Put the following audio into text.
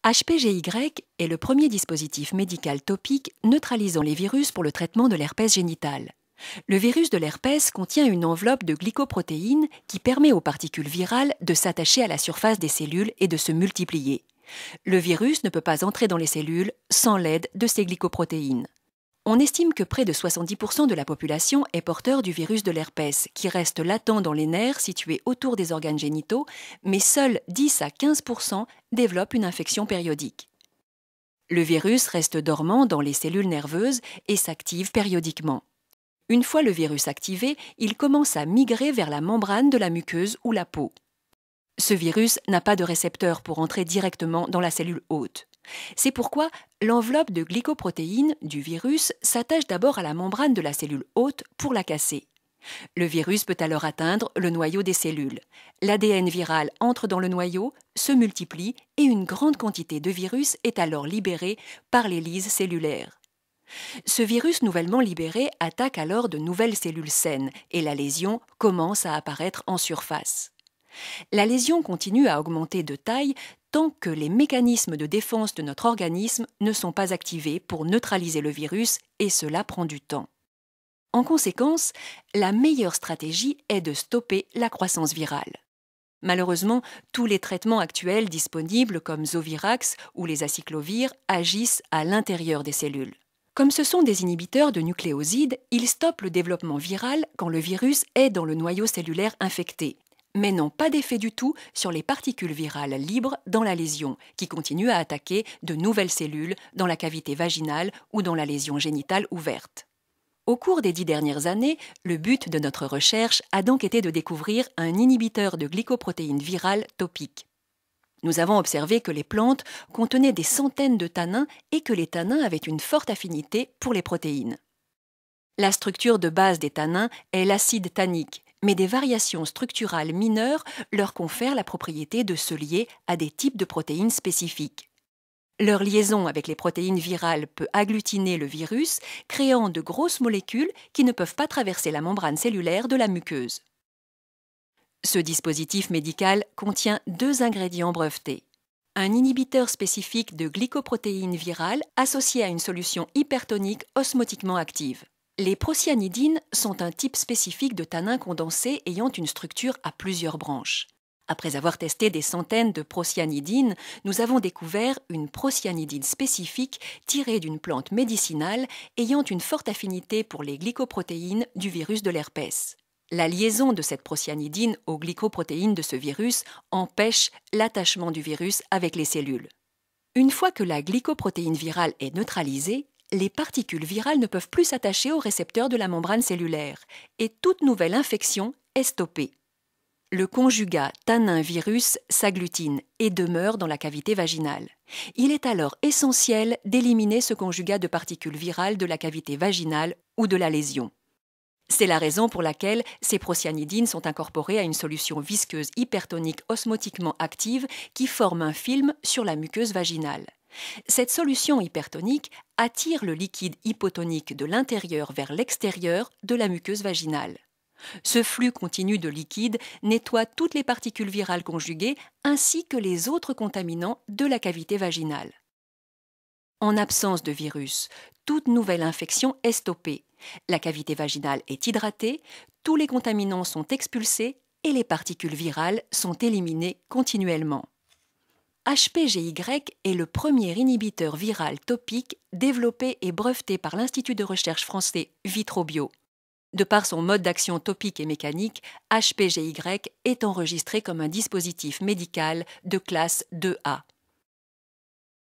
HPGY est le premier dispositif médical topique neutralisant les virus pour le traitement de l'herpès génital. Le virus de l'herpès contient une enveloppe de glycoprotéines qui permet aux particules virales de s'attacher à la surface des cellules et de se multiplier. Le virus ne peut pas entrer dans les cellules sans l'aide de ces glycoprotéines. On estime que près de 70% de la population est porteur du virus de l'herpès, qui reste latent dans les nerfs situés autour des organes génitaux, mais seuls 10 à 15% développent une infection périodique. Le virus reste dormant dans les cellules nerveuses et s'active périodiquement. Une fois le virus activé, il commence à migrer vers la membrane de la muqueuse ou la peau. Ce virus n'a pas de récepteur pour entrer directement dans la cellule hôte. C'est pourquoi l'enveloppe de glycoprotéines du virus s'attache d'abord à la membrane de la cellule hôte pour la casser. Le virus peut alors atteindre le noyau des cellules. L'ADN viral entre dans le noyau, se multiplie et une grande quantité de virus est alors libérée par les lyses cellulaires. Ce virus nouvellement libéré attaque alors de nouvelles cellules saines et la lésion commence à apparaître en surface. La lésion continue à augmenter de taille tant que les mécanismes de défense de notre organisme ne sont pas activés pour neutraliser le virus et cela prend du temps. En conséquence, la meilleure stratégie est de stopper la croissance virale. Malheureusement, tous les traitements actuels disponibles comme Zovirax ou les acyclovir agissent à l'intérieur des cellules. Comme ce sont des inhibiteurs de nucléosides, ils stoppent le développement viral quand le virus est dans le noyau cellulaire infecté, mais n'ont pas d'effet du tout sur les particules virales libres dans la lésion, qui continuent à attaquer de nouvelles cellules dans la cavité vaginale ou dans la lésion génitale ouverte. Au cours des 10 dernières années, le but de notre recherche a donc été de découvrir un inhibiteur de glycoprotéines virales topiques. Nous avons observé que les plantes contenaient des centaines de tannins et que les tannins avaient une forte affinité pour les protéines. La structure de base des tannins est l'acide tannique, mais des variations structurales mineures leur confèrent la propriété de se lier à des types de protéines spécifiques. Leur liaison avec les protéines virales peut agglutiner le virus, créant de grosses molécules qui ne peuvent pas traverser la membrane cellulaire de la muqueuse. Ce dispositif médical contient 2 ingrédients brevetés. Un inhibiteur spécifique de glycoprotéines virales associé à une solution hypertonique osmotiquement active. Les procyanidines sont un type spécifique de tannin condensé ayant une structure à plusieurs branches. Après avoir testé des centaines de procyanidines, nous avons découvert une procyanidine spécifique tirée d'une plante médicinale ayant une forte affinité pour les glycoprotéines du virus de l'herpès. La liaison de cette procyanidine aux glycoprotéines de ce virus empêche l'attachement du virus avec les cellules. Une fois que la glycoprotéine virale est neutralisée, les particules virales ne peuvent plus s'attacher aux récepteurs de la membrane cellulaire et toute nouvelle infection est stoppée. Le conjugat tannin-virus s'agglutine et demeure dans la cavité vaginale. Il est alors essentiel d'éliminer ce conjugat de particules virales de la cavité vaginale ou de la lésion. C'est la raison pour laquelle ces procyanidines sont incorporées à une solution visqueuse hypertonique osmotiquement active qui forme un film sur la muqueuse vaginale. Cette solution hypertonique attire le liquide hypotonique de l'intérieur vers l'extérieur de la muqueuse vaginale. Ce flux continu de liquide nettoie toutes les particules virales conjuguées ainsi que les autres contaminants de la cavité vaginale. En absence de virus, toute nouvelle infection est stoppée. La cavité vaginale est hydratée, tous les contaminants sont expulsés et les particules virales sont éliminées continuellement. HPGY est le premier inhibiteur viral topique développé et breveté par l'Institut de recherche français Vitrobio. De par son mode d'action topique et mécanique, HPGY est enregistré comme un dispositif médical de classe 2A.